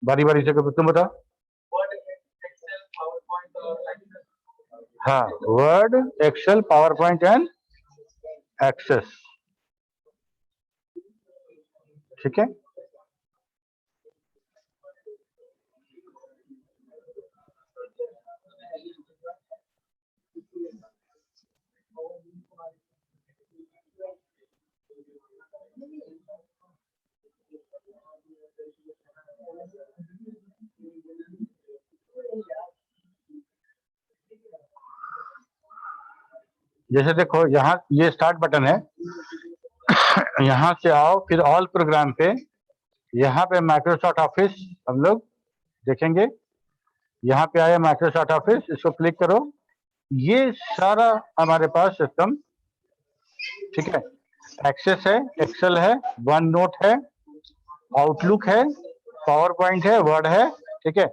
बारी बारी से तुम बताओ। हाँ, Word, Excel, PowerPoint and Access. ठीक है, जैसे देखो यहाँ ये स्टार्ट बटन है, यहाँ से आओ फिर ऑल प्रोग्राम पे, यहाँ पे माइक्रोसॉफ्ट ऑफिस हम लोग देखेंगे। यहाँ पे आया माइक्रोसॉफ्ट ऑफिस, इसको क्लिक करो। ये सारा हमारे पास सिस्टम, ठीक है, एक्सेस है, एक्सेल है, वन नोट है, आउटलुक है, पावर पॉइंट है, वर्ड है, ठीक है,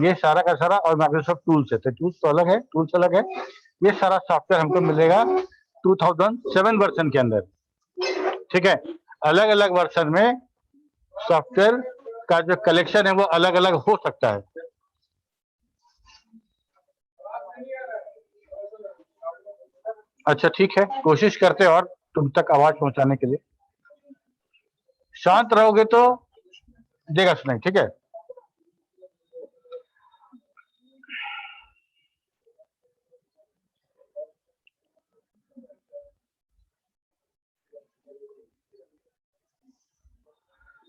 ये सारा का सारा, और माइक्रोसॉफ्ट टूल्स है। तो टूल्स तो अलग है, टूल्स अलग है। ये सारा सॉफ्टवेयर हमको मिलेगा 2007 वर्जन के अंदर, ठीक है। अलग अलग वर्जन में सॉफ्टवेयर का जो कलेक्शन है वो अलग अलग हो सकता है। अच्छा ठीक है, कोशिश करते हैं और तुम तक आवाज पहुंचाने के लिए। शांत रहोगे तो देगा सुनाई, ठीक है।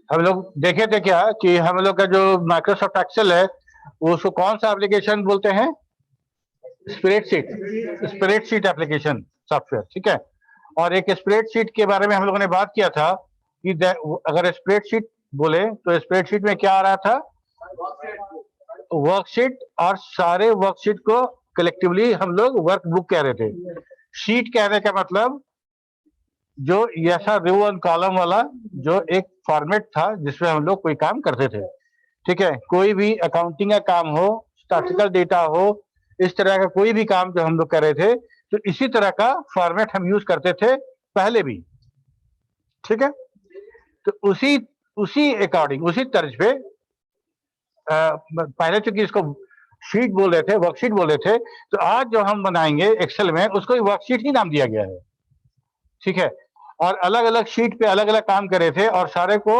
हम लोग देखे थे क्या कि हम लोग का जो माइक्रोसॉफ्ट एक्सेल है उसको कौन सा एप्लीकेशन बोलते हैं? स्प्रेडशीट, स्प्रेडशीट एप्लीकेशन सॉफ्टवेयर, ठीक है। और एक स्प्रेडशीट के बारे में हम लोगों ने बात किया था कि अगर स्प्रेडशीट बोले तो स्प्रेडशीट में क्या आ रहा था? वर्कशीट, और सारे वर्कशीट को कलेक्टिवली हम लोग वर्कबुक कह रहे थे। शीट कहने का मतलब जो ऐसा रो एंड कॉलम वाला जो एक फॉर्मेट था जिसमें हम लोग कोई काम करते थे, ठीक है। कोई भी अकाउंटिंग का काम हो, स्टैटिस्टिकल डेटा हो, इस तरह का कोई भी काम जो हम लोग कर रहे थे तो इसी तरह का फॉर्मेट हम यूज करते थे पहले भी, ठीक है। तो उसी उसी अकॉर्डिंग, उसी तर्ज पे पहले चूंकि इसको शीट बोल रहे थे, वर्कशीट बोल रहे थे, तो आज जो हम बनाएंगे एक्सेल में उसको वर्कशीट ही नाम दिया गया है, ठीक है। और अलग अलग शीट पे अलग अलग काम कर रहे थे और सारे को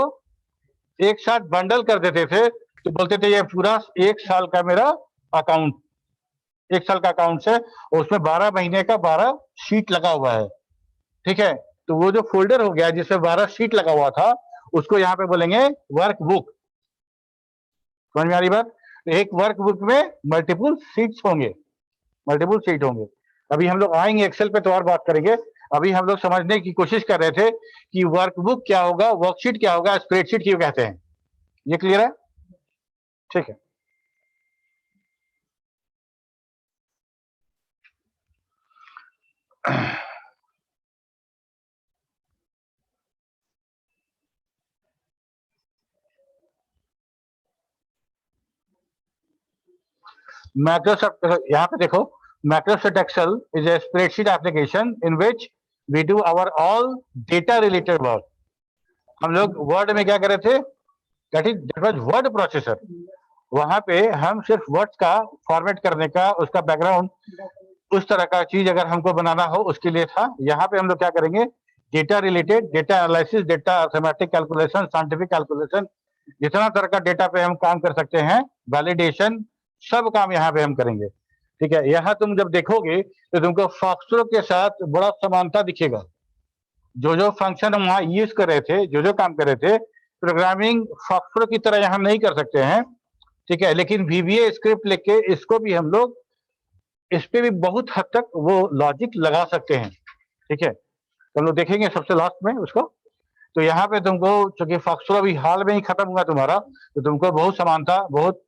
एक साथ बंडल कर देते थे, तो बोलते थे ये पूरा एक साल का मेरा अकाउंट, एक साल का अकाउंट है, उसमें 12 महीने का 12 शीट लगा हुआ है, ठीक है। तो वो जो फोल्डर हो गया जिसमें 12 शीट लगा हुआ था उसको यहाँ पे बोलेंगे वर्क बुक। समझ में आ रही बात? एक वर्क बुक में मल्टीपल शीट्स होंगे, मल्टीपल शीट होंगे। अभी हम लोग आएंगे एक्सेल पे तो और बात करेंगे। अभी हम लोग समझने की कोशिश कर रहे थे कि वर्कबुक क्या होगा, वर्कशीट क्या होगा, स्प्रेडशीट क्यों कहते हैं। ये क्लियर है? ठीक है। Microsoft, यहाँ पे देखो, Microsoft Excel is a spreadsheet application in which we do our all data related work. हम लोग वर्ड में क्या कर रहे थे? that was word processor. वहां पे हम सिर्फ वर्ड्स का फॉर्मेट करने का, उसका बैकग्राउंड, उस तरह का चीज अगर हमको बनाना हो उसके लिए था। यहाँ पे हम लोग क्या करेंगे? Data related, data analysis, data arithmetic calculation, scientific calculation, जितना तरह का डेटा पे हम काम कर सकते हैं, वैलिडेशन, सब काम यहाँ पे हम करेंगे, ठीक है। यहाँ तुम जब देखोगे तो तुमको फॉक्सट्रो के साथ बड़ा समानता दिखेगा। जो जो फंक्शन हम वहाँ यूज कर रहे थे, जो जो काम कर रहे थे, प्रोग्रामिंग फॉक्सट्रो की तरह यहाँ नहीं कर सकते हैं, ठीक है। लेकिन VBA स्क्रिप्ट लिख के इसको भी हम लोग, इस पे भी बहुत हद तक वो लॉजिक लगा सकते हैं, ठीक है। तो हम लोग देखेंगे सबसे लास्ट में उसको। तो यहाँ पे तुमको, चूंकि फॉक्सट्रो अभी हाल में ही खत्म हुआ तुम्हारा, तो तुमको बहुत समानता, बहुत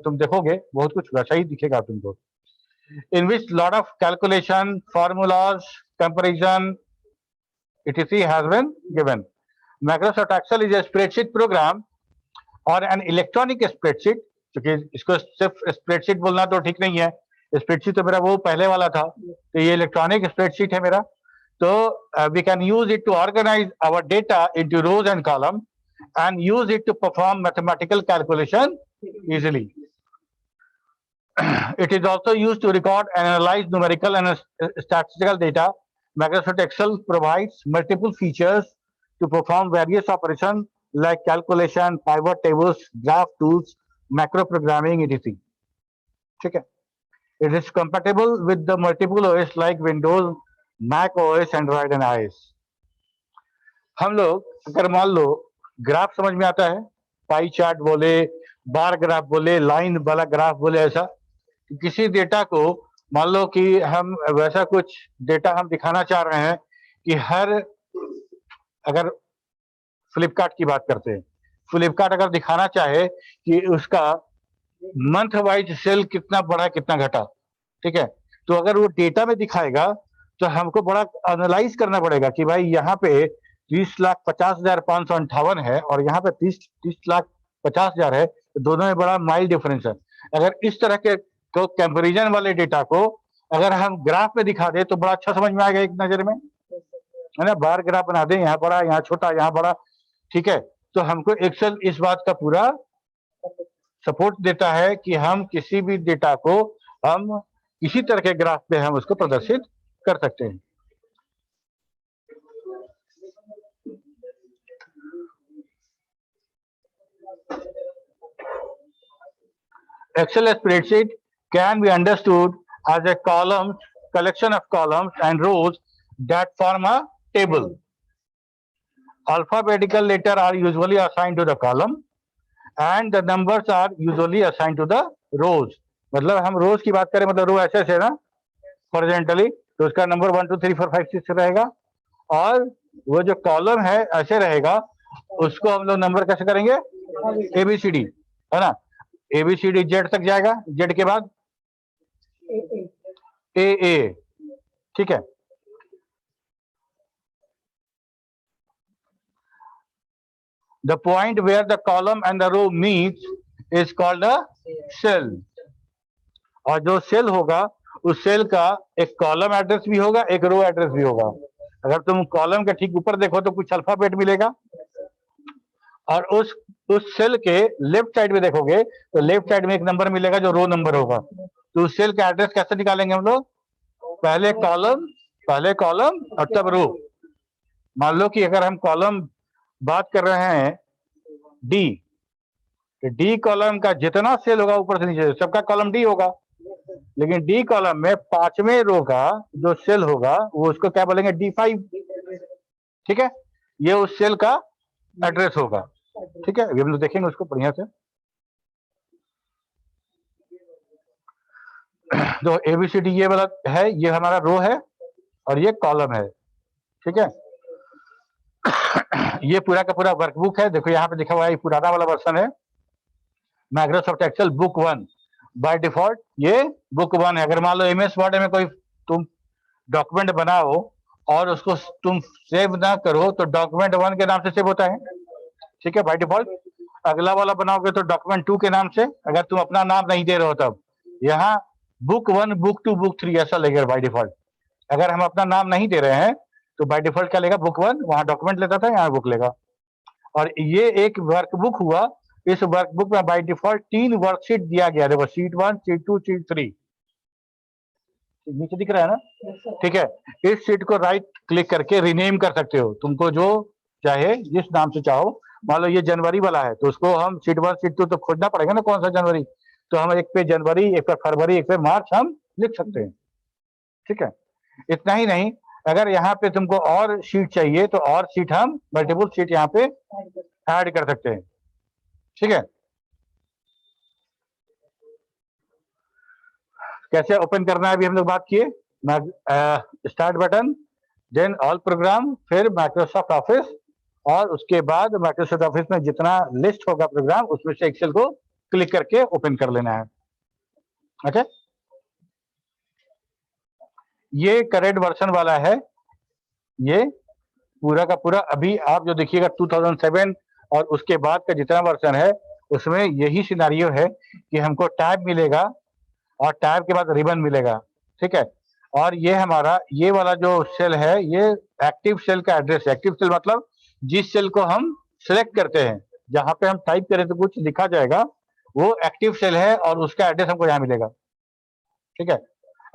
तुम देखोगे बहुत कुछ वैसा ही दिखेगा तुमको। In which lot of calculation, formulas, comparison etc has been given. Microsoft Excel is a spreadsheet program और an electronic spreadsheet, क्योंकि इसको सिर्फ स्प्रेडशीट बोलना तो ठीक नहीं है, स्प्रेडशीट तो मेरा वो पहले वाला था, तो ये इलेक्ट्रॉनिक स्प्रेडशीट है मेरा। तो we can use it to organize our data into rows and columns and use it to perform mathematical calculation easily. It is also used to record and analyze numerical and statistical data. Microsoft Excel provides multiple features to perform various operations like calculation, pivot tables, graph tools, macro programming, etc. ठीक है? It is compatible with the multiple OS like Windows, Mac OS, Android and iOS. हम लोग अगर मान लो graph समझ में आता है, पाई चार्ट बोले, बार ग्राफ बोले, लाइन वाला ग्राफ बोले, ऐसा किसी डेटा को मान लो कि हम वैसा कुछ डेटा हम दिखाना चाह रहे हैं कि हर, अगर फ्लिपकार्ट की बात करते हैं, फ्लिपकार्ट अगर दिखाना चाहे कि उसका मंथ वाइज सेल कितना बढ़ा कितना घटा, ठीक है, तो अगर वो डेटा में दिखाएगा तो हमको बड़ा एनालाइज करना पड़ेगा कि भाई यहाँ पे 30,50,558 है और यहाँ पे 30,50,000 है, तो दोनों में बड़ा माइल डिफरेंस है। अगर इस तरह के तो कंपैरिजन वाले डेटा को अगर हम ग्राफ में दिखा दें तो बड़ा अच्छा समझ में आएगा एक नजर में, है ना। बार ग्राफ बना दें, यहाँ बड़ा, यहाँ छोटा, यहाँ बड़ा, ठीक है। तो हमको एक्सेल इस बात का पूरा सपोर्ट देता है कि हम किसी भी डेटा को हम इसी तरह के ग्राफ पे हम उसको प्रदर्शित कर सकते हैं। Excel spreadsheet can be understood as a collection of columns and rows that form a table. Alphabetical letters are usually assigned to the column and the numbers are usually assigned to the rows. मतलब हम रोज की बात करें, मतलब रो ऐसे है ना horizontally, तो उसका नंबर 1 2 3 4 5 6 रहेगा, और वो जो कॉलम है ऐसे रहेगा, उसको हम लोग नंबर कैसे करेंगे, ABCD, है ना। ABCD जेड तक जाएगा, जेड के बाद AA, ठीक है। The point where the column and the row meets is called a cell. और जो सेल होगा उस सेल का एक कॉलम एड्रेस भी होगा, एक रो एड्रेस भी होगा। अगर तुम कॉलम के ठीक ऊपर देखो तो कुछ अल्फाबेट मिलेगा, और उस सेल के लेफ्ट साइड में देखोगे तो लेफ्ट साइड में एक नंबर मिलेगा जो रो नंबर होगा। तो उस सेल का एड्रेस कैसे निकालेंगे हम लोग, पहले कॉलम और तब रो। मान लो कि अगर हम कॉलम बात कर रहे हैं डी, तो डी कॉलम का जितना सेल होगा ऊपर से नीचे सबका कॉलम डी होगा, लेकिन डी कॉलम में 5वें रो का जो सेल होगा वो उसको क्या बोलेंगे, D5, ठीक है। ये उस सेल का एड्रेस होगा, ठीक है। अभी हम लोग देखेंगे उसको बढ़िया से। तो ABCD ये वाला है, ये हमारा रो है और ये कॉलम है, ठीक है। ये पूरा का पूरा वर्कबुक है, देखो यहाँ पे लिखा हुआ है, ये पुराना वाला वर्जन है Microsoft Excel book 1। By default ये बुक 1 है। अगर मान लो MS वर्ड में कोई तुम डॉक्यूमेंट बनाओ और उसको तुम सेव ना करो तो डॉक्यूमेंट 1 के नाम से सेव होता है, ठीक है, बाय डिफॉल्ट। अगला वाला बनाओगे तो डॉक्यूमेंट 2 के नाम से, अगर तुम अपना नाम नहीं दे रहे हो तब। यहाँ बुक 1, बुक 2, बुक 3 ऐसा लगेगा बाय डिफॉल्ट। अगर हम अपना नाम नहीं दे रहे हैं तो बाय डिफॉल्ट क्या लेगा, बुक 1, वहां डॉक्यूमेंट लेता था, यहाँ बुक लेगा। और ये एक वर्कबुक हुआ, इस वर्कबुक में बाय डिफॉल्ट 3 वर्कशीट दिया गया, देखो शीट 1, शीट 2, शीट 3, नीचे दिख रहा है ना, ठीक है। इस शीट को राइट क्लिक करके रीनेम कर सकते हो, तुमको जो चाहे जिस नाम से चाहो। मान लो ये जनवरी वाला है तो उसको हम शीट 1, शीट 2 तो खोजना पड़ेगा ना कौन सा जनवरी, तो हम एक पे जनवरी, एक पे फरवरी, एक पे मार्च हम लिख सकते हैं, ठीक है। इतना ही नहीं, अगर यहाँ पे तुमको और शीट चाहिए तो और शीट हम मल्टीपल शीट यहाँ पे ऐड कर सकते हैं, ठीक है। कैसे ओपन करना है अभी हम लोग बात किए, start button, then all program, फिर माइक्रोसॉफ्ट ऑफिस, और उसके बाद माइक्रोसॉफ्ट ऑफिस में जितना लिस्ट होगा प्रोग्राम उसमें से एक्सेल को क्लिक करके ओपन कर लेना है, ओके। ये करेंट वर्जन वाला है, ये पूरा का पूरा। अभी आप जो देखिएगा 2007 और उसके बाद का जितना वर्जन है उसमें यही सिनारियो है कि हमको टैब मिलेगा और टैब के बाद रिबन मिलेगा, ठीक है। और ये हमारा ये वाला जो सेल है ये एक्टिव सेल का एड्रेस है। एक्टिव सेल मतलब जिस सेल को हम सिलेक्ट करते हैं, जहां पे हम टाइप करें तो कुछ लिखा जाएगा, वो एक्टिव सेल है और उसका एड्रेस हमको यहाँ मिलेगा। ठीक है,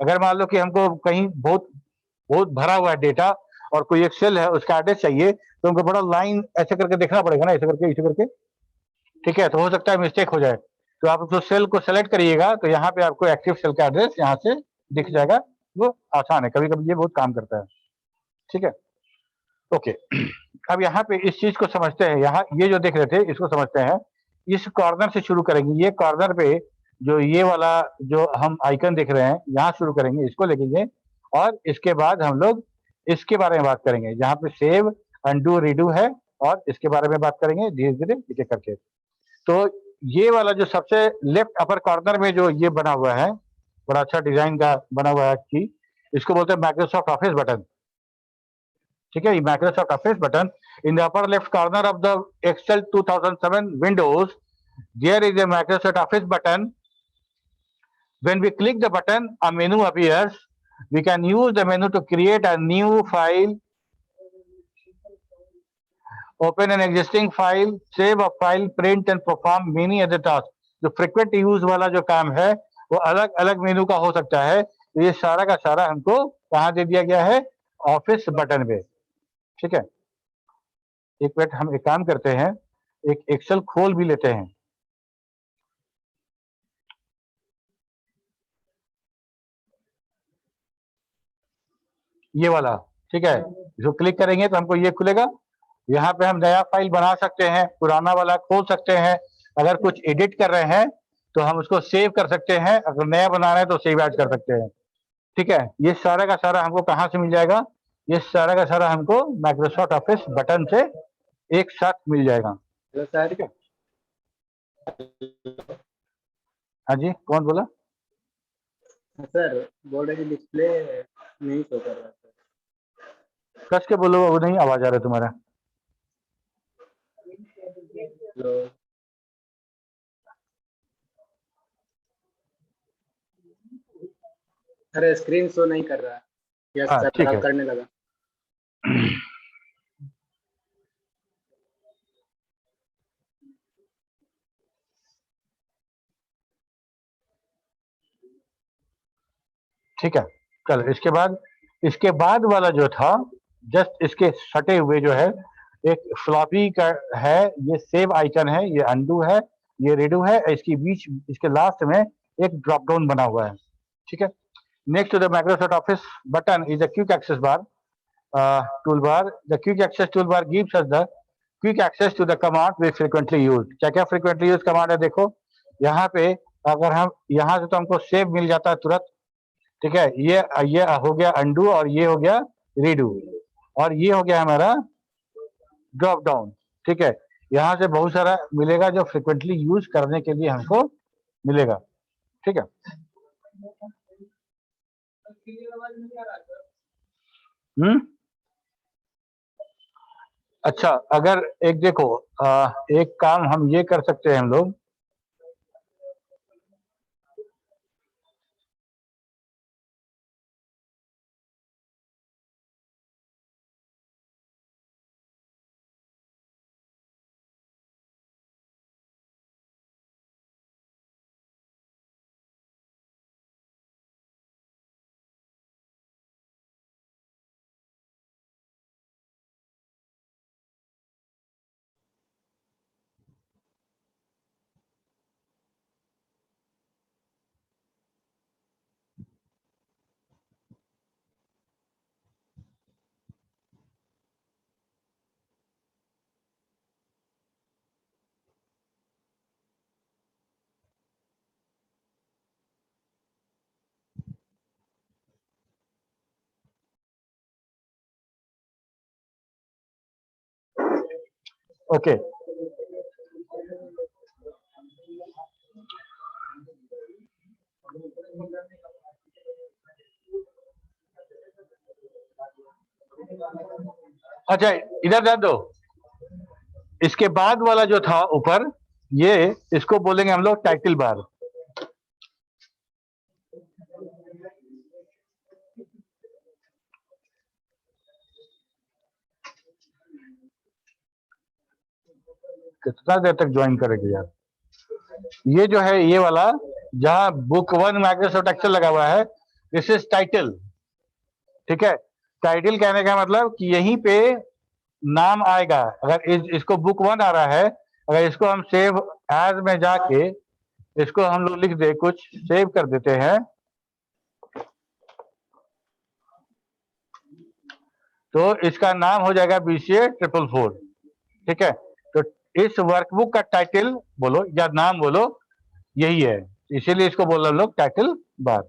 अगर मान लो कि हमको कहीं बहुत बहुत भरा हुआ है डेटा और कोई एक सेल है उसका एड्रेस चाहिए, तो हमको बड़ा लाइन ऐसे करके देखना पड़ेगा ना, ऐसे करके। ठीक है, तो हो सकता है मिस्टेक हो जाए, तो आप उस सेल को सेलेक्ट करिएगा तो यहाँ पे आपको एक्टिव सेल का एड्रेस यहाँ से दिख जाएगा। वो आसान है, कभी कभी ये बहुत काम करता है। ठीक है, ओके। अब यहाँ पे इस चीज को समझते हैं, यहाँ ये जो देख रहे थे इसको समझते हैं। इस कॉर्नर से शुरू करेंगे, ये कॉर्नर पे जो ये वाला जो हम आइकन देख रहे हैं यहाँ शुरू करेंगे, इसको लेंगे और इसके बाद हम लोग इसके बारे में बात करेंगे, जहाँ पे सेव अनडू रीडू है, और इसके बारे में बात करेंगे धीरे धीरे एक एक करके। तो ये वाला जो सबसे लेफ्ट अपर कॉर्नर में जो ये बना हुआ है, बड़ा अच्छा डिजाइन का बना हुआ है की, इसको बोलते हैं माइक्रोसॉफ्ट ऑफिस बटन। ठीक है, Microsoft Office button in the upper left corner of the Excel 2007 Windows there is a Microsoft Office button. When we click the button, a menu appears. We can use the menu to create a new file, open an existing file, save a file, print and perform many other tasks. जो frequent use वाला जो काम है वो अलग अलग मेनू का हो सकता है, तो ये सारा का सारा हमको कहाँ दे दिया गया है, ऑफिस बटन पे। ठीक है, एक मिनट हम एक काम करते हैं, एक एक्सेल खोल भी लेते हैं, ये वाला। ठीक है, जो क्लिक करेंगे तो हमको ये खुलेगा, यहाँ पे हम नया फाइल बना सकते हैं, पुराना वाला खोल सकते हैं, अगर कुछ एडिट कर रहे हैं तो हम उसको सेव कर सकते हैं, अगर नया बना रहे हैं तो सेव एज कर सकते हैं। ठीक है, ये सारा का सारा हमको कहाँ से मिल जाएगा, ये सारा का सारा हमको माइक्रोसॉफ्ट ऑफिस बटन से एक साथ मिल जाएगा। ठीक है, हाँ जी, कौन बोला? सर बोल रहे डिस्प्ले नहीं शो कर रहा सर। कस के बोलो, वो नहीं आवाज आ रहा है तुम्हारा। अरे स्क्रीन शो नहीं कर रहा। यस हाँ सर, ठीक है, करने लगा। ठीक है, चल इसके बाद वाला जो था, जस्ट इसके सटे हुए जो है, एक फ्लॉपी का है, ये सेव आइकन है, ये अनडू है, ये रेडू है, इसके बीच इसके लास्ट में एक ड्रॉप डाउन बना हुआ है। ठीक है, next to the Microsoft Office button is a quick access bar toolbar. The quick access toolbar gives us the quick access to the command we frequently use. क्या क्या फ्रीक्वेंटली यूज कमांड है, देखो यहाँ पे, अगर हम यहाँ से तो हमको सेव मिल जाता है तुरंत। ठीक है, ये हो गया अंडू और ये हो गया रीडू, और ये हो गया हमारा ड्रॉप डाउन। ठीक है, यहाँ से बहुत सारा मिलेगा जो फ्रिक्वेंटली यूज करने के लिए हमको मिलेगा। ठीक है, अच्छा, अगर एक देखो एक काम हम ये कर सकते हैं हम लोग, ओके, अच्छा इधर ध्यान दो, इसके बाद वाला जो था ऊपर, ये इसको बोलेंगे हम लोग टाइटल बार। कितना देर तक ज्वाइन करेंगे यार। ये जो है ये वाला जहां बुक 1 माइक्रोसॉफ्ट एक्सेल लगा हुआ है, दिस इज टाइटल। ठीक है, टाइटल कहने का मतलब कि यहीं पे नाम आएगा। अगर इसको बुक 1 आ रहा है, अगर इसको हम सेव एज में जाके इसको हम लोग लिख दे, कुछ सेव कर देते हैं, तो इसका नाम हो जाएगा BCA 444। ठीक है, तो इस वर्कबुक का टाइटल बोलो या नाम बोलो यही है, इसीलिए इसको बोल रहे लोग टाइटल बार।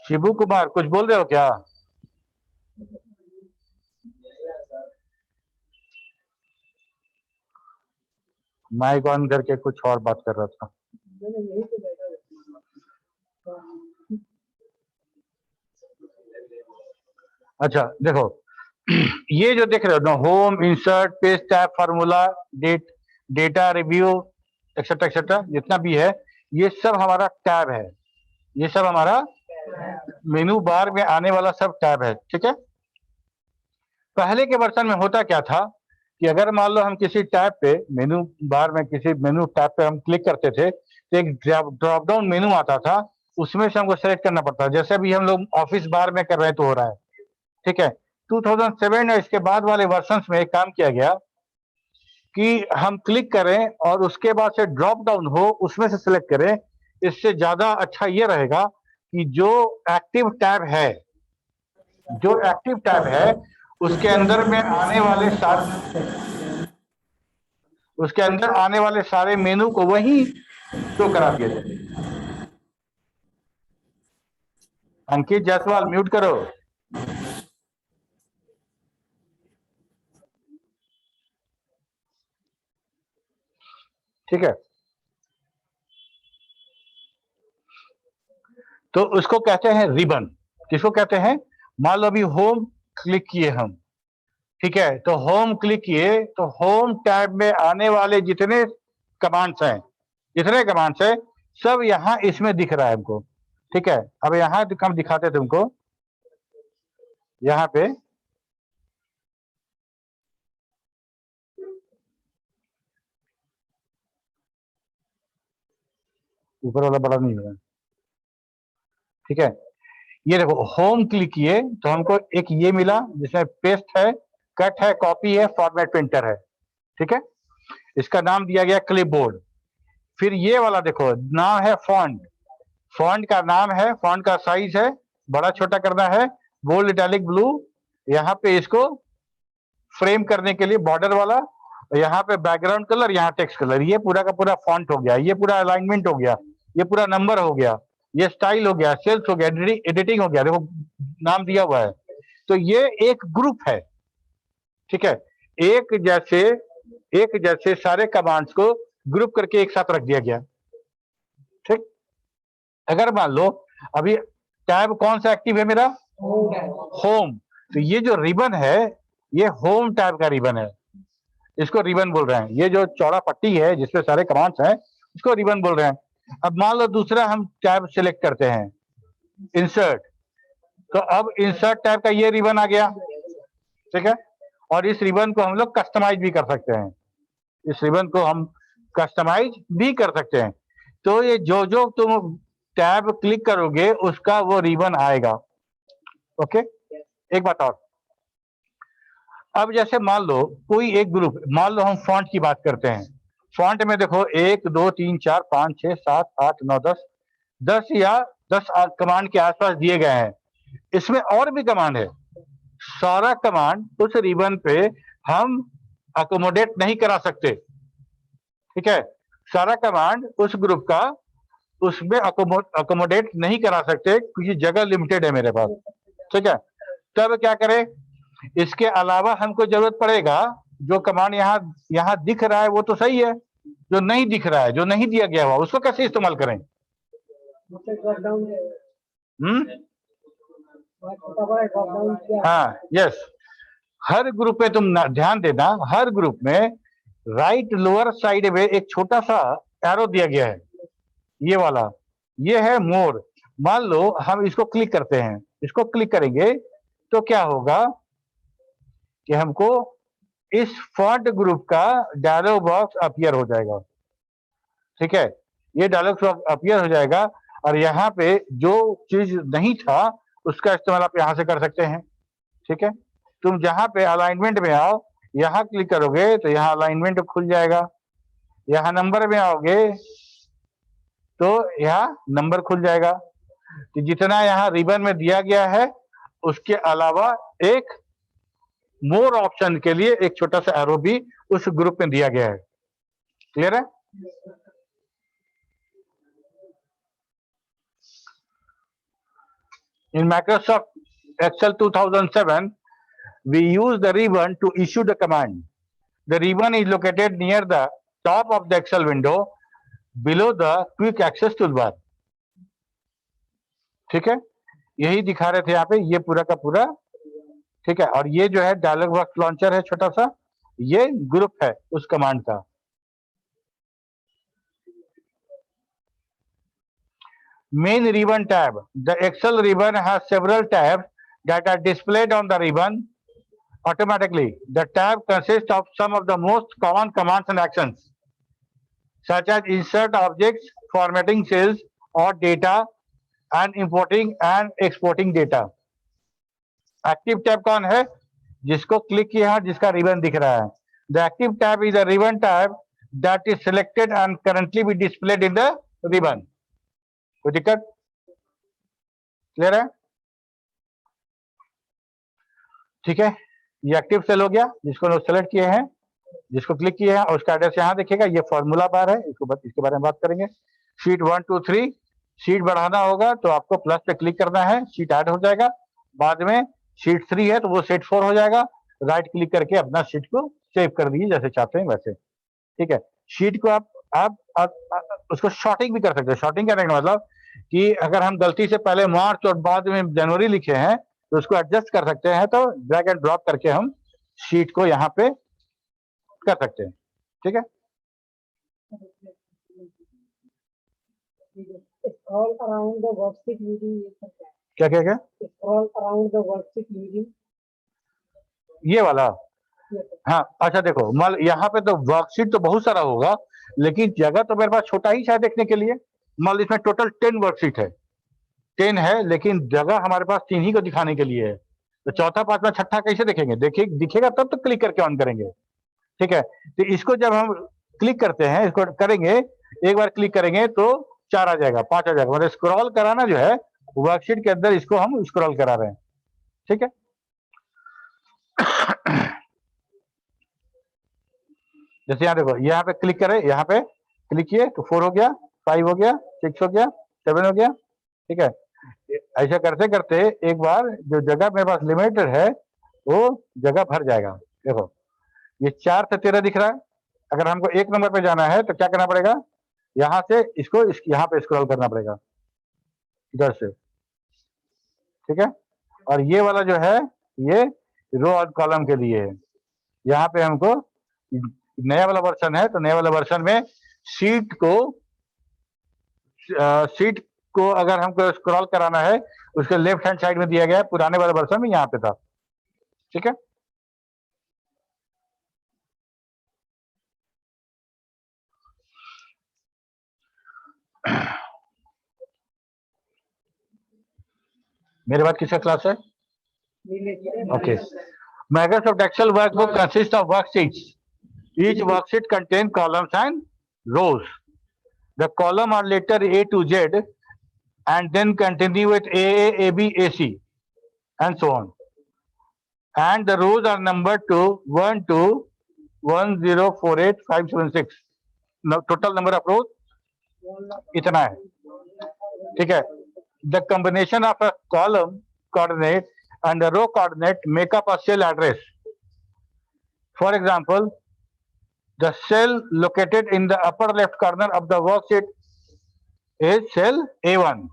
शिबू कुमार कुछ बोल रहे हो क्या? माइक ऑन करके कुछ और बात कर रहा था। अच्छा देखो, ये जो देख रहे हो ना, home, insert, page, tab, formula, data review etcetera etcetera, जितना भी है ये सब हमारा टैब है, ये सब हमारा मेनू बार में आने वाला सब टैब है। ठीक है, पहले के वर्जन में होता क्या था कि अगर मान लो हम किसी टैब पे मेनू बार में किसी मेनू टैब पे हम क्लिक करते थे तो एक ड्रॉप डाउन मेनू आता था, उसमें से हमको सेलेक्ट करना पड़ता है, जैसे अभी हम लोग ऑफिस बार में कर रहे हैं तो हो रहा है। ठीक है, 2007 और इसके बाद वाले वर्जन्स में एक काम किया गया कि हम क्लिक करें और उसके बाद से ड्रॉप डाउन हो, उसमें से सिलेक्ट करें। इससे ज्यादा अच्छा ये रहेगा कि जो एक्टिव टैब है, जो एक्टिव टैब है उसके अंदर में आने वाले उसके अंदर आने वाले सारे मेनू को वही शो करा दिया जाए। अंकित जायसवाल म्यूट करो। ठीक है, तो उसको कहते हैं रिबन। किसको कहते हैं? मान लो अभी होम क्लिक किए हम, ठीक है, तो होम क्लिक किए तो होम टैब में आने वाले जितने कमांड्स हैं, जितने कमांड्स हैं सब यहाँ इसमें दिख रहा है हमको। ठीक है, अब यहाँ हम दिखाते हैं तुमको, यहाँ पे ऊपर वाला बड़ा नहीं है। ठीक है, ये देखो होम क्लिक किए तो हमको एक ये मिला जिसमें पेस्ट है, कट है, कॉपी है, फॉर्मेट प्रिंटर है। ठीक है, इसका नाम दिया गया क्लिपबोर्ड। फिर ये वाला देखो नाम है फॉन्ट, फॉन्ट का नाम है, फॉन्ट का साइज है, बड़ा छोटा करना है, बोल्ड, इटैलिक, ब्लू। यहाँ पे इसको फ्रेम करने के लिए बॉर्डर वाला, यहाँ पे बैकग्राउंड कलर, यहाँ टेक्स्ट कलर। ये पूरा का पूरा फॉन्ट हो गया, ये पूरा अलाइनमेंट हो गया, ये पूरा नंबर हो गया, ये स्टाइल हो गया, सेल्स हो गया, एडिटिंग हो गया। देखो नाम दिया हुआ है, तो ये एक ग्रुप है। ठीक है, एक जैसे सारे कमांड्स को ग्रुप करके एक साथ रख दिया गया। ठीक, अगर मान लो अभी टैब कौन सा एक्टिव है मेरा? होम। तो ये जो रिबन है ये होम टैब का रिबन है, इसको रिबन बोल रहे हैं। ये जो चौड़ा पट्टी है जिसमें सारे कमांड्स हैं इसको रिबन बोल रहे हैं। अब मान लो दूसरा हम टैब सिलेक्ट करते हैं, इंसर्ट, तो अब इंसर्ट टैब का ये रिबन आ गया। ठीक है, और इस रिबन को हम लोग कस्टमाइज भी कर सकते हैं, इस रिबन को हम कस्टमाइज भी कर सकते हैं। तो ये जो जो तुम टैब क्लिक करोगे उसका वो रिबन आएगा। ओके, एक बात और, अब जैसे मान लो कोई एक ग्रुप, मान लो हम फॉन्ट की बात करते हैं, फॉन्ट में देखो 1 2 3 4 5 6 7 8 9 10 या 10 कमांड के आसपास दिए गए हैं। इसमें और भी कमांड है, सारा कमांड उस रिबन पे हम अकोमोडेट नहीं करा सकते। ठीक है, सारा कमांड उस ग्रुप का उसमें अकोमोडेट नहीं करा सकते क्योंकि जगह लिमिटेड है मेरे पास। ठीक है, तब क्या करें? इसके अलावा हमको जरूरत पड़ेगा, जो कमांड यहाँ दिख रहा है वो तो सही है, जो नहीं दिख रहा है, जो नहीं दिया गया हुआ, उसको कैसे इस्तेमाल करें? हाँ, यस, हर ग्रुप में तुम ध्यान देना, हर ग्रुप में राइट लोअर साइड में एक छोटा सा एरो दिया गया है, ये वाला, ये है मोर। मान लो हम इसको क्लिक करते हैं, इसको क्लिक करेंगे तो क्या होगा कि हमको इस फॉन्ट ग्रुप का डायलॉग बॉक्स अपीयर हो जाएगा। ठीक है, ये डायलॉग बॉक्स अपीयर हो जाएगा और यहाँ पे जो चीज नहीं था उसका इस्तेमाल आप यहाँ से कर सकते हैं। ठीक है, तुम जहाँ पे अलाइनमेंट में आओ, यहाँ क्लिक करोगे तो यहाँ अलाइनमेंट खुल जाएगा। यहाँ नंबर में आओगे तो यहाँ नंबर खुल जाएगा। तो जितना यहाँ रिबन में दिया गया है उसके अलावा एक मोर ऑप्शन के लिए एक छोटा सा एरो भी उस ग्रुप में दिया गया है। क्लियर है? In Microsoft Excel 2007, we use the ribbon to issue the command. The ribbon is located near the top of the Excel window, below the quick access toolbar. ठीक है, यही दिखा रहे थे यहाँ पे, ये पूरा का पूरा। ठीक है, और ये जो है डायलॉग बॉक्स लॉन्चर है छोटा सा, ये ग्रुप है उस कमांड का। Main ribbon tab. The Excel ribbon has several tabs that are displayed on the ribbon automatically. The tab consists of some of the most common commands and actions, such as insert objects, formatting cells or data, and importing and exporting data. Active tab कौन है? जिसको click किया है, जिसका ribbon दिख रहा है। The active tab is a ribbon tab that is selected and currently be displayed in the ribbon. कोई दिक्कत? क्लियर है? ठीक है, ये एक्टिव सेल हो गया जिसको लोग सेलेक्ट किए हैं, जिसको क्लिक किए हैं, और उसका एड्रेस यहाँ दिखेगा। ये फॉर्मूला बार है, इसके बारे में बात करेंगे। शीट 1 2 3 शीट बढ़ाना होगा तो आपको प्लस पे क्लिक करना है, शीट ऐड हो जाएगा। बाद में शीट 3 है तो वो शीट 4 हो जाएगा। राइट क्लिक करके अपना शीट को सेव कर दीजिए जैसे चाहते हैं वैसे। ठीक है, शीट को आप उसको शॉर्टिंग भी कर सकते हैं। शॉर्टिंग करने का मतलब कि अगर हम गलती से पहले मार्च और बाद में जनवरी लिखे हैं तो उसको एडजस्ट कर सकते हैं, तो ड्रैग एंड ड्रॉप करके हम शीट को यहाँ पे कर सकते हैं। ठीक है, Scroll around the worksheet using क्या क्या क्या? scroll around the worksheet using ये वाला? हाँ, अच्छा देखो, मान यहाँ पे तो वर्कशीट तो बहुत सारा होगा, लेकिन जगह तो मेरे पास छोटा ही है देखने के लिए। मान लो इसमें टोटल 10 वर्कशीट है, 10 है, लेकिन जगह हमारे पास 3 ही को दिखाने के लिए है। तो चौथा पांचवा छठा कैसे देखेंगे? दिखेगा तब तो क्लिक करके ऑन करेंगे। ठीक है, तो इसको जब हम क्लिक करते हैं, इसको करेंगे, एक बार क्लिक करेंगे तो 4 आ जाएगा, 5 आ जाएगा। मतलब स्क्रॉल कराना जो है वर्कशीट के अंदर, इसको हम स्क्रॉल करा रहे हैं। ठीक है, जैसे यहाँ देखो, यहाँ पे क्लिक करें, यहाँ पे क्लिक किए तो 4 हो गया, 5 हो गया, 6 हो गया, 7 हो गया। ठीक है, ऐसा करते करते एक बार जो जगह मेरे पास लिमिटेड है वो जगह भर जाएगा। देखो ये 4 से 13 दिख रहा है। अगर हमको 1 नंबर पे जाना है तो क्या करना पड़ेगा? यहाँ से इसको यहाँ पे स्क्रॉल करना पड़ेगा इधर से। ठीक है, और ये वाला जो है ये रो और कॉलम के लिए है। यहाँ पे हमको नया वाला वर्जन है तो नया वाला वर्जन में शीट को अगर हमको स्क्रॉल कराना है उसके लेफ्ट हैंड साइड में दिया गया है। पुराने वाले वर्जन में यहाँ पे था। ठीक है, मेरे बाद किसका क्लास है? Okay. Microsoft Excel workbook consists of worksheets. Each worksheet contains columns and rows. The column are letter A to Z and then continue with AA, AB, AC and so on. And the rows are numbered to 1 to 1048576. Now, total number of rows इतना है। ठीक है, the combination of a column coordinate and a row coordinate make up a cell address. For example, the cell located in the upper left corner of the worksheet is cell A1,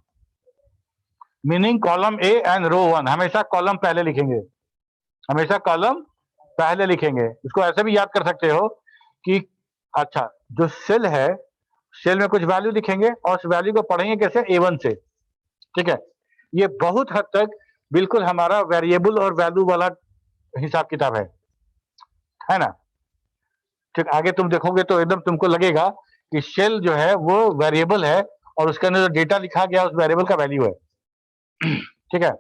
meaning column A and row 1. हमेशा column पहले लिखेंगे, हमेशा column पहले लिखेंगे। इसको ऐसे भी याद कर सकते हो कि अच्छा जो सेल है, सेल में कुछ वैल्यू लिखेंगे और उस वैल्यू को पढ़ेंगे कैसे, A1 से। ठीक है, ये बहुत हद तक बिल्कुल हमारा वेरिएबल और वैल्यू वाला हिसाब किताब है ना। ठीक, आगे तुम देखोगे तो एकदम तुमको लगेगा कि शेल जो है वो वेरिएबल है और उसके अंदर जो डेटा लिखा गया उस वेरिएबल का वैल्यू है। ठीक है,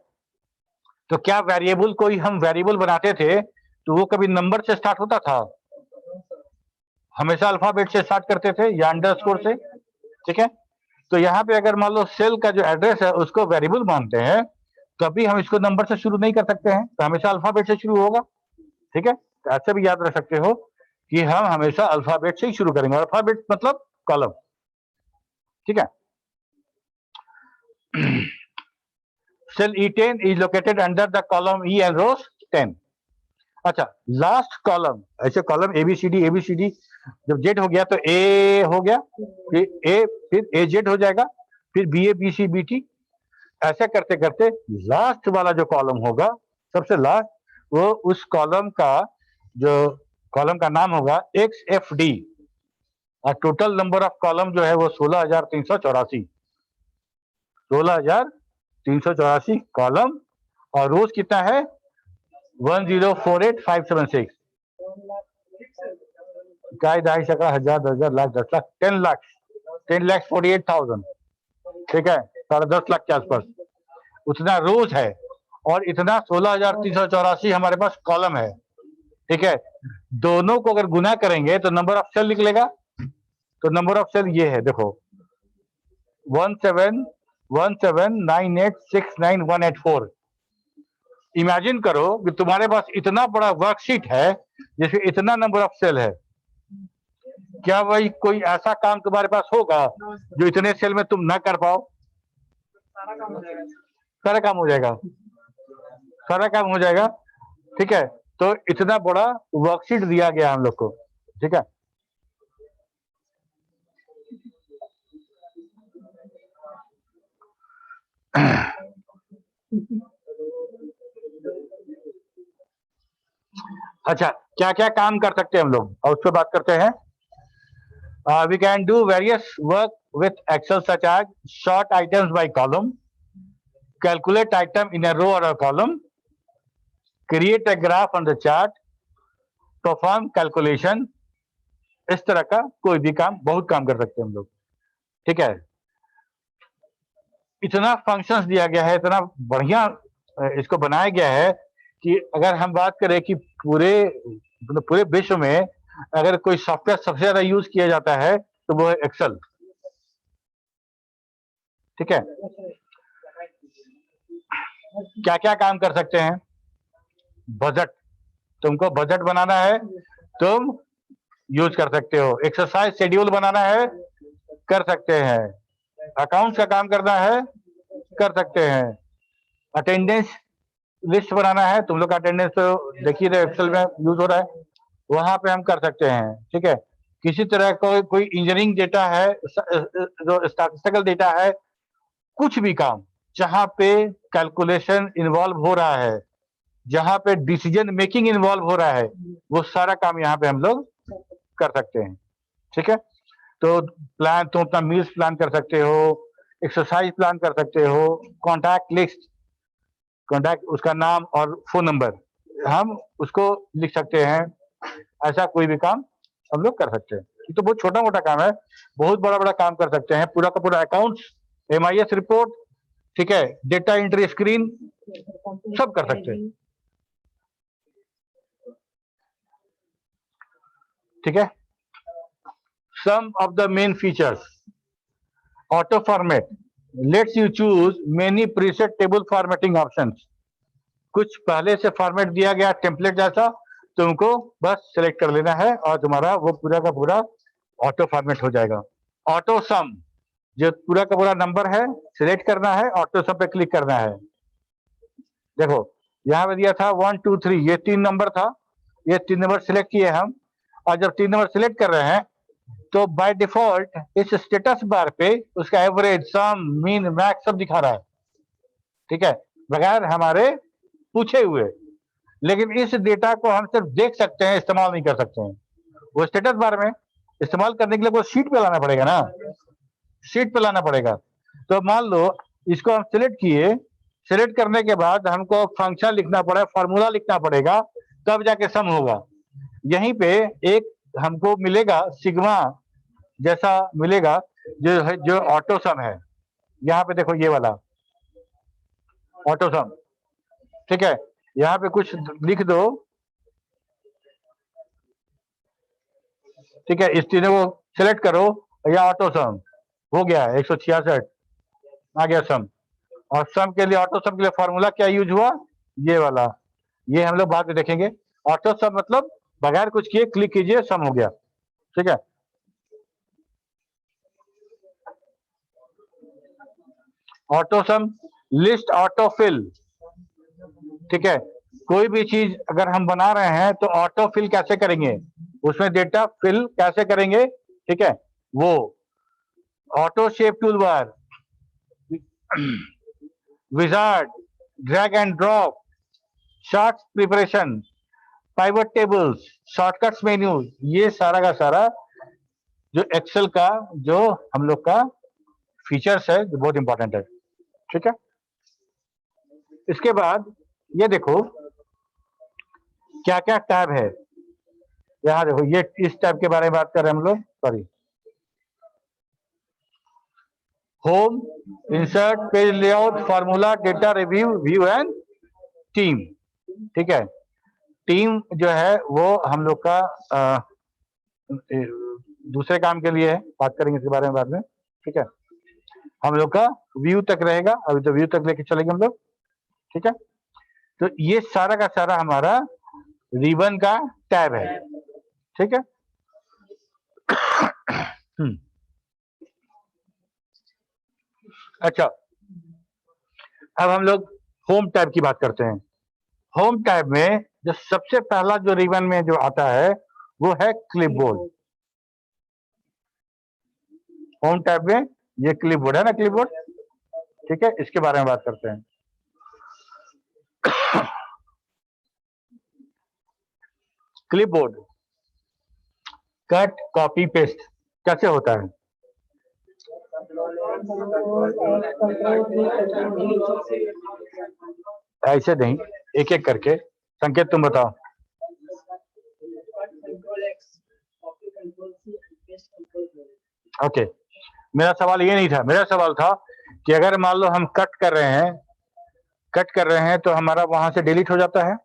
तो क्या वेरिएबल कोई हम वेरिएबल बनाते थे तो वो कभी नंबर से स्टार्ट होता था? हमेशा अल्फाबेट से स्टार्ट करते थे या अंडरस्कोर से। ठीक है, तो यहाँ पे अगर मान लो सेल का जो एड्रेस है उसको वेरिएबल मानते हैं, कभी हम इसको नंबर से शुरू नहीं कर सकते हैं, तो हमेशा अल्फाबेट से शुरू होगा। ठीक है, तो ऐसे भी याद रख सकते हो कि हम हमेशा अल्फाबेट से ही शुरू करेंगे। अल्फाबेट मतलब कॉलम। ठीक है, cell E10 is located under the column E and rows 10। अच्छा, लास्ट कॉलम, ऐसे कॉलम ABCD जब जेड हो गया तो ए हो गया, फिर ए, फिर AZ हो जाएगा, फिर BA BC BT, ऐसे करते करते लास्ट वाला जो कॉलम होगा, सबसे लास्ट, वो उस कॉलम का जो कॉलम का नाम होगा XFD और टोटल नंबर ऑफ कॉलम जो है वो 16,384 16,384 कॉलम, और रोज कितना है 1048,576। इकाई, दहाई, सैकड़ा, हजार, दर्जन, लाख, 10 लाख, 10,48,000। ठीक है, 10.5 लाख के आसपास उतना रोज है और इतना 16,384 हमारे पास कॉलम है। ठीक है, दोनों को अगर गुना करेंगे तो नंबर ऑफ सेल निकलेगा। तो नंबर ऑफ सेल ये है, देखो 17179869,184। इमेजिन करो कि तुम्हारे पास इतना बड़ा वर्कशीट है जिसमें इतना नंबर ऑफ सेल है। क्या वही कोई ऐसा काम तुम्हारे पास होगा जो इतने सेल में तुम ना कर पाओ? सारा काम हो जाएगा, सारा काम हो जाएगा। ठीक है, तो इतना बड़ा वर्कशीट दिया गया हम लोग को। ठीक है, अच्छा, क्या क्या काम कर सकते हैं हम लोग और उस पर बात करते हैं। We can do various work with Excel such as sort items by column, calculate item in a row or a column, create a graph on the chart, perform calculation। इस तरह का कोई भी काम, बहुत काम कर सकते हैं हम लोग। ठीक है, इतना फंक्शंस दिया गया है, इतना बढ़िया इसको बनाया गया है कि अगर हम बात करें कि पूरे विश्व में अगर कोई सॉफ्टवेयर सबसे ज्यादा यूज किया जाता है तो वो है एक्सेल। ठीक है, क्या क्या काम कर सकते हैं? बजट, तुमको बजट बनाना है तुम यूज कर सकते हो। एक्सरसाइज शेड्यूल बनाना है, कर सकते हैं। अकाउंट्स का काम करना है, कर सकते हैं। अटेंडेंस लिस्ट बनाना है, तुम लोग का अटेंडेंस तो देखिए एक्सेल में यूज हो रहा है, वहां पे हम कर सकते हैं। ठीक है, किसी तरह कोई इंजीनियरिंग डेटा है, जो स्टैटिस्टिकल डेटा है, कुछ भी काम जहां पे कैलकुलेशन इन्वॉल्व हो रहा है, जहां पे डिसीजन मेकिंग इन्वॉल्व हो रहा है, वो सारा काम यहाँ पे हम लोग कर सकते हैं। ठीक है, तो प्लान, तुम अपना मील्स प्लान कर सकते हो, एक्सरसाइज प्लान कर सकते हो, कॉन्टैक्ट लिस्ट, कॉन्टैक्ट उसका नाम और फोन नंबर हम उसको लिख सकते हैं। ऐसा कोई भी काम हम लोग कर सकते हैं। ये तो बहुत छोटा मोटा काम है, बहुत बड़ा बड़ा काम कर सकते हैं। पूरा का पूरा अकाउंट्स, MIS रिपोर्ट, ठीक है, डेटा एंट्री स्क्रीन, सब कर सकते हैं। ठीक है, some of the main features, auto format lets you choose many preset table formatting options. कुछ पहले से फॉर्मेट दिया गया टेम्पलेट जैसा, तुमको बस सिलेक्ट कर लेना है और तुम्हारा वो पूरा का पूरा ऑटो फॉर्मेट हो जाएगा। ऑटो सम, जो पूरा का पूरा नंबर है सिलेक्ट करना है, ऑटो सम पे क्लिक करना है। देखो यहाँ पे दिया था 1 2 3, ये 3 नंबर था, ये 3 नंबर सिलेक्ट किए हम, और जब 3 नंबर सिलेक्ट कर रहे हैं तो बाय डिफॉल्ट इस स्टेटस बार पे उसका एवरेज, सम, मीन, मैक्स सब दिखा रहा है। ठीक है, बगैर हमारे पूछे हुए। लेकिन इस डेटा को हम सिर्फ देख सकते हैं, इस्तेमाल नहीं कर सकते हैं। वो स्टेटस बार में इस्तेमाल करने के लिए वो शीट पे लाना पड़ेगा ना, शीट पे लाना पड़ेगा। तो मान लो इसको हम सिलेक्ट किए, सिलेक्ट करने के बाद हमको फंक्शन लिखना पड़ा, फॉर्मूला लिखना पड़ेगा, तब जाके सम होगा। यहीं पे एक हमको मिलेगा सिग्मा जैसा मिलेगा, जो है जो ऑटो सम है। यहाँ पे देखो ये वाला ऑटो सम, ठीक है। यहाँ पे कुछ लिख दो, ठीक है। इस तीनों को सिलेक्ट करो, या ऑटो सम हो गया 166 आ गया सम। और सम के लिए, ऑटो सम के लिए फॉर्मूला क्या यूज हुआ, ये वाला। ये हम लोग बाद में देखेंगे। ऑटो सम मतलब बगैर कुछ किए क्लिक कीजिए, सम हो गया, ठीक है। AutoSum, list AutoFill, ठीक है। कोई भी चीज अगर हम बना रहे हैं तो ऑटो फिल कैसे करेंगे, उसमें डेटा फिल कैसे करेंगे, ठीक है। वो auto shape tool bar, wizard, drag and drop, shorts preparation, pivot tables, shortcuts menu, ये सारा का सारा जो एक्सेल का जो हम लोग का फीचर्स है, जो बहुत इंपॉर्टेंट है, ठीक है। इसके बाद ये देखो क्या क्या टैब है। यहाँ देखो ये इस टैब के बारे में बात कर रहे हैं हम लोग, sorry, home, insert, page layout, formula, data review, view and team, ठीक है। टीम जो है वो हम लोग का दूसरे काम के लिए है, बात करेंगे इसके बारे में बाद में, ठीक है। हम लोग का व्यू तक रहेगा, अभी तो व्यू तक लेके चलेंगे हम लोग, ठीक है। तो ये सारा का सारा हमारा रिबन का टैब है, ठीक है। अच्छा, अब हम लोग होम टैब की बात करते हैं। होम टैब में जो सबसे पहला जो रिबन में जो आता है वो है क्लिपबोर्ड। होम टैब में ये क्लिपबोर्ड है ना, क्लिपबोर्ड, ठीक है। इसके बारे में बात करते हैं। क्लिपबोर्ड कट कॉपी पेस्ट कैसे होता है? ऐसे नहीं, एक एक करके। संकेत तुम बताओ। ओके, मेरा सवाल ये नहीं था, मेरा सवाल था कि अगर मान लो हम कट कर रहे हैं तो हमारा वहां से डिलीट हो जाता है,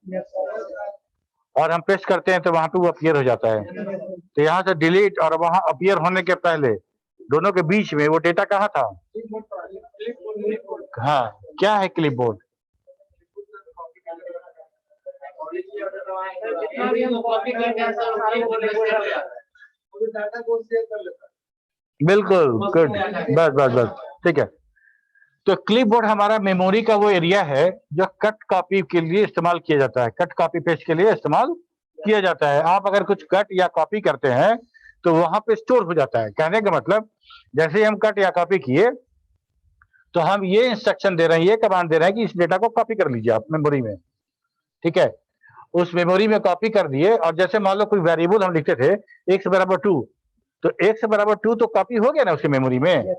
और हम पेस्ट करते हैं तो वहां पे वो अपीयर हो जाता है। तो यहाँ से डिलीट और वहां अपीयर होने के पहले दोनों के बीच में वो डेटा कहाँ था? हाँ, क्या है क्लिपबोर्ड? बिल्कुल, गुड, बस बस बस, ठीक है। तो क्लिपबोर्ड हमारा मेमोरी का वो एरिया है जो कट कॉपी के लिए इस्तेमाल किया जाता है, कट कॉपी पेस्ट के लिए इस्तेमाल किया जाता है। आप अगर कुछ कट या कॉपी करते हैं तो वहां पे स्टोर हो जाता है। कहने का मतलब जैसे ही हम कट या कॉपी किए तो हम ये इंस्ट्रक्शन दे रहे हैं, ये कमांड दे रहे हैं कि इस डेटा को कॉपी कर लीजिए आप मेमोरी में, ठीक है। उस मेमोरी में कॉपी कर दिए, और जैसे मान लो कोई वेरिएबल हम लिखते थे x बराबर 2, तो x बराबर 2 तो कॉपी हो गया ना उसकी मेमोरी में।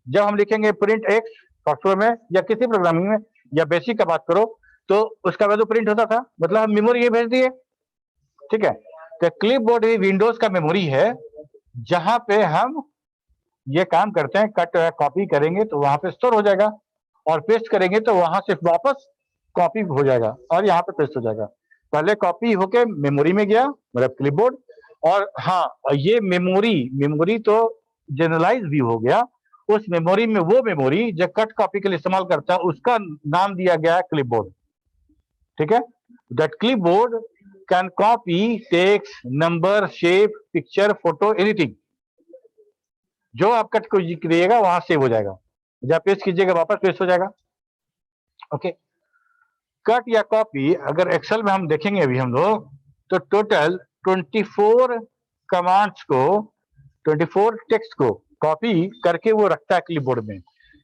जब हम लिखेंगे प्रिंट x सॉफ्टवेयर में या किसी प्रोग्रामिंग में या बेसिक का बात करो तो उसका वैल्यू प्रिंट होता था, मतलब हम मेमोरी ये भेज दिए, ठीक है। तो क्लिपबोर्ड भी विंडोज का मेमोरी है जहां पे हम ये काम करते हैं। कट कॉपी करेंगे तो वहां पे स्टोर हो जाएगा, और पेस्ट करेंगे तो वहां से वापस कॉपी हो जाएगा और यहाँ पे पेस्ट हो जाएगा। पहले कॉपी होके मेमोरी में गया, मतलब क्लिपबोर्ड। और हाँ, ये मेमोरी तो जनरलाइज व्यू हो गया। उस मेमोरी में वो मेमोरी जो कट कॉपी के लिए इस्तेमाल करता है उसका नाम दिया गया है क्लिपबोर्ड, ठीक है। That clipboard can copy text, number, shape, picture, photo, anything. जो आप कट करिएगा वहां सेव हो जाएगा, जब पेस्ट कीजिएगा वापस पेस्ट हो जाएगा, ओके। कट या कॉपी अगर एक्सेल में हम देखेंगे अभी हम लोग तो टोटल 24 कमांड्स को, 24 टेक्स्ट को कॉपी करके वो रखता है क्लिपबोर्ड में।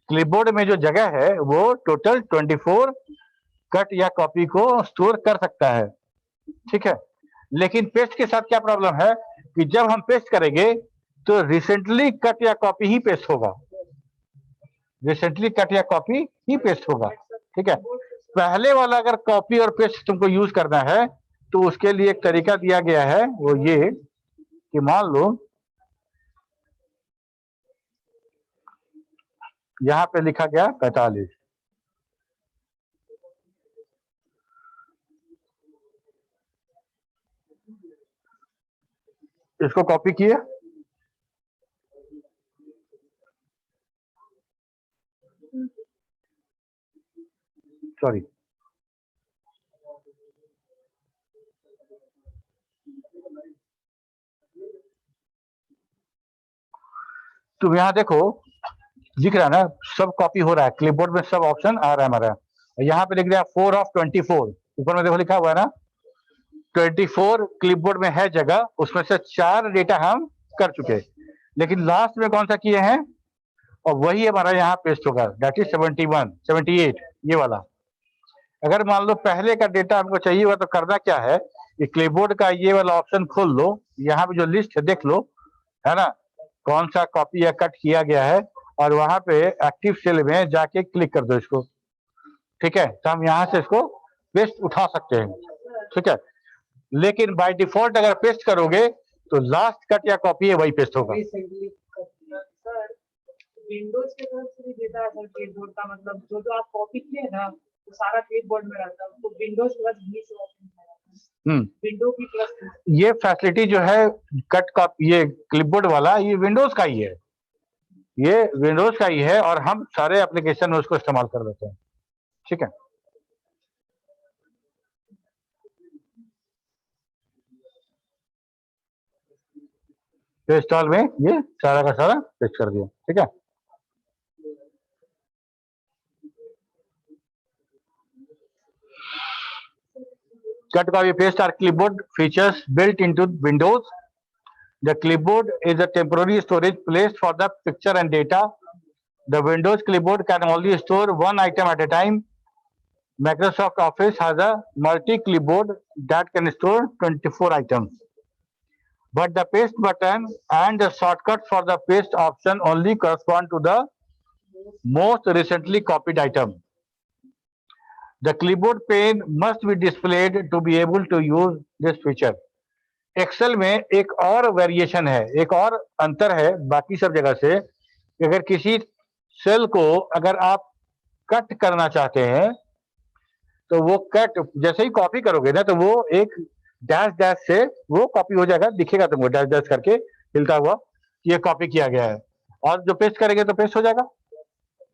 क्लिपबोर्ड में जो जगह है वो टोटल 24 कट या कॉपी को स्टोर कर सकता है, ठीक है। लेकिन पेस्ट के साथ क्या प्रॉब्लम है कि जब हम पेस्ट करेंगे तो रिसेंटली कट या कॉपी ही पेस्ट होगा, रिसेंटली कट या कॉपी ही पेस्ट होगा, ठीक है। पहले वाला अगर कॉपी और पेस्ट तुमको यूज करना है तो उसके लिए एक तरीका दिया गया है, वो ये कि मान लो यहां पे लिखा गया 45, इसको कॉपी किए, सॉरी तुम यहां देखो दिख रहा है ना, सब कॉपी हो रहा है, क्लिपबोर्ड में सब ऑप्शन आ रहा है हमारा। यहाँ पे लिख दिया 4 ऑफ 24, ऊपर में देखो लिखा हुआ है ना 24 क्लिपबोर्ड में है जगह, उसमें से 4 डेटा हम कर चुके, लेकिन लास्ट में कौन सा किए हैं, और वही हमारा यहाँ पेस्ट होगा, दैट इज 71 78 ये वाला। अगर मान लो पहले का डेटा हमको चाहिए हुआ तो करना क्या है कि क्लिपबोर्ड का ये वाला ऑप्शन खोल लो, यहाँ पे जो लिस्ट है देख लो, है ना, कौन सा कॉपी या कट किया गया है, और वहां पे एक्टिव सेल में जाके क्लिक कर दो इसको, ठीक है। तो हम यहाँ से इसको पेस्ट उठा सकते हैं, ठीक है। लेकिन बाय डिफॉल्ट अगर पेस्ट करोगे तो लास्ट कट या कॉपी है वही पेस्ट होगा। सर विंडोज के तरफ से भी देता है सर क्लिपबोर्ड का, मतलब जो जो आप कॉपी किए ना वो सारा क्लिपबोर्ड में रहता है, तो विंडोज प्लस भी से ऑप्शन है, विंडो की प्लस ये फैसिलिटी जो है कट का, ये क्लिपबोर्ड वाला ये विंडोज का ही है, ये विंडोज का ही है, और हम सारे एप्लीकेशन में उसको इस्तेमाल कर लेते हैं, ठीक है। तो इंस्टॉल में ये सारा का सारा पेस्ट कर दिया, ठीक है। Cut, copy, paste are clipboard features built into Windows. The clipboard is a temporary storage place for the picture and data. The Windows clipboard can only store one item at a time. Microsoft Office has a multi-clipboard that can store 24 items. But the paste button and the shortcut for the paste option only correspond to the most recently copied item. The clipboard pane must be displayed to be able to use this feature. Excel में एक और variation है, एक और अंतर है बाकी सब जगह से, कि अगर किसी सेल को अगर आप कट करना चाहते हैं तो वो कट जैसे ही कॉपी करोगे ना तो वो एक डैश डैश से वो कॉपी हो जाएगा, दिखेगा तुमको डैश डैश करके हिलता हुआ कि ये कॉपी किया गया है, और जो पेस्ट करेंगे तो पेस्ट हो जाएगा,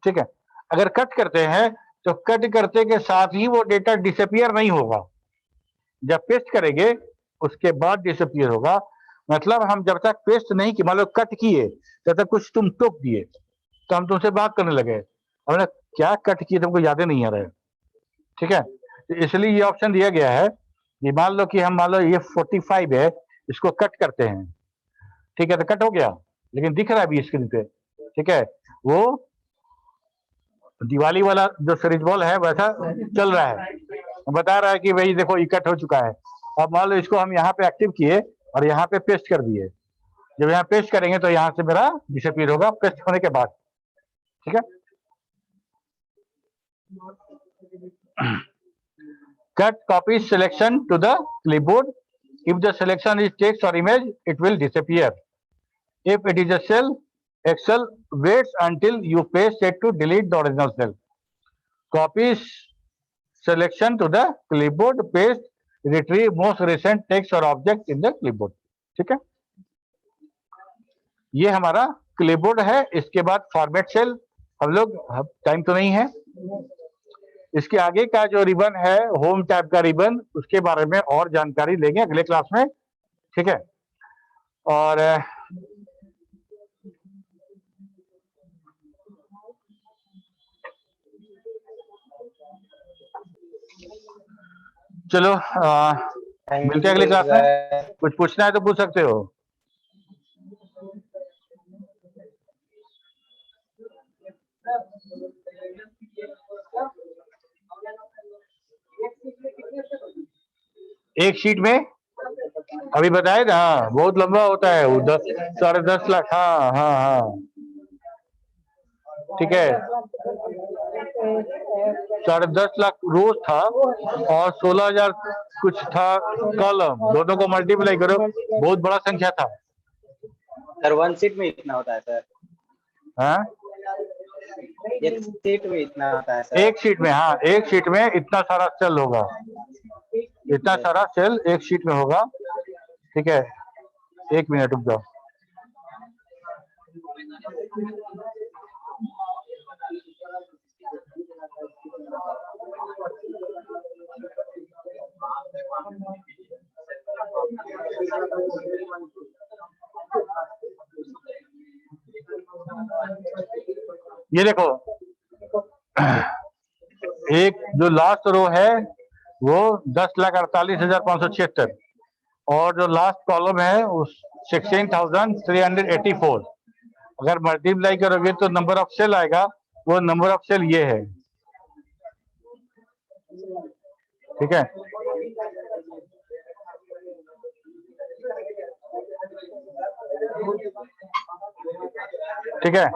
ठीक है। अगर कट करते हैं तो कट करते के साथ ही वो डेटा डिसअपियर नहीं होगा, जब पेस्ट करेंगे उसके बाद डिसअपियर होगा। मतलब हम जब तक पेस्ट नहीं किए, मान लो कट किए तब तक कुछ तुम टोक दिए तो हम तुमसे बात करने लगे, हमने क्या कट किए तुमको याद ही नहीं आ रहा है, ठीक है। तो इसलिए ये ऑप्शन दिया गया है कि मान लो कि हम मान लो ये 45 है, इसको कट करते हैं, ठीक है, तो कट हो गया लेकिन दिख रहा है अभी स्क्रीन पे, ठीक है। वो दिवाली वाला जो सीरीज बॉल है वैसा चल रहा है, बता रहा है कि भाई देखो इकट्ठ हो चुका है। अब मान लो इसको हम यहाँ पे एक्टिव किए और यहाँ पे पेस्ट कर दिए, जब यहाँ पेस्ट करेंगे तो यहाँ से मेरा डिसअपीयर होगा पेस्ट होने के बाद, ठीक है। Cut copy selection to the clipboard. If the selection is text or image, it will disappear. If it is a cell, Excel waits until you paste it to delete the original cell. Copy selection to the clipboard, paste, retrieve most recent text or object in the clipboard. ठीक है, ये हमारा clipboard है। इसके बाद format cell, हम लोग time तो नहीं है, इसके आगे का जो रिबन है होम टैब का रिबन, उसके बारे में और जानकारी लेंगे अगले क्लास में, ठीक है। और चलो मिलते हैं अगली क्लास में। कुछ पूछना है तो पूछ सकते हो। एक शीट में अभी बताए ना, हाँ, बहुत लंबा होता है वो, 10-10.5 लाख। हाँ हाँ हाँ, ठीक है, 10.5 लाख रोज था और 16,000 कुछ था कॉलम, दोनों को मल्टीप्लाई करो, बहुत बड़ा संख्या था। सर 1 सीट में इतना होता है सर? हाँ, एक सीट में इतना होता है सर? एक शीट में, हाँ, एक शीट में इतना सारा सेल होगा, इतना सारा सेल एक शीट में होगा। ठीक है, 1 मिनट रुक जाओ। ये देखो, एक जो लास्ट रो है वो 10,48,576 और जो लास्ट कॉलम है उस 16,384। अगर मल्टीप्लाई करोगे तो नंबर ऑफ सेल आएगा, वो नंबर ऑफ सेल ये है। ठीक है, ठीक है।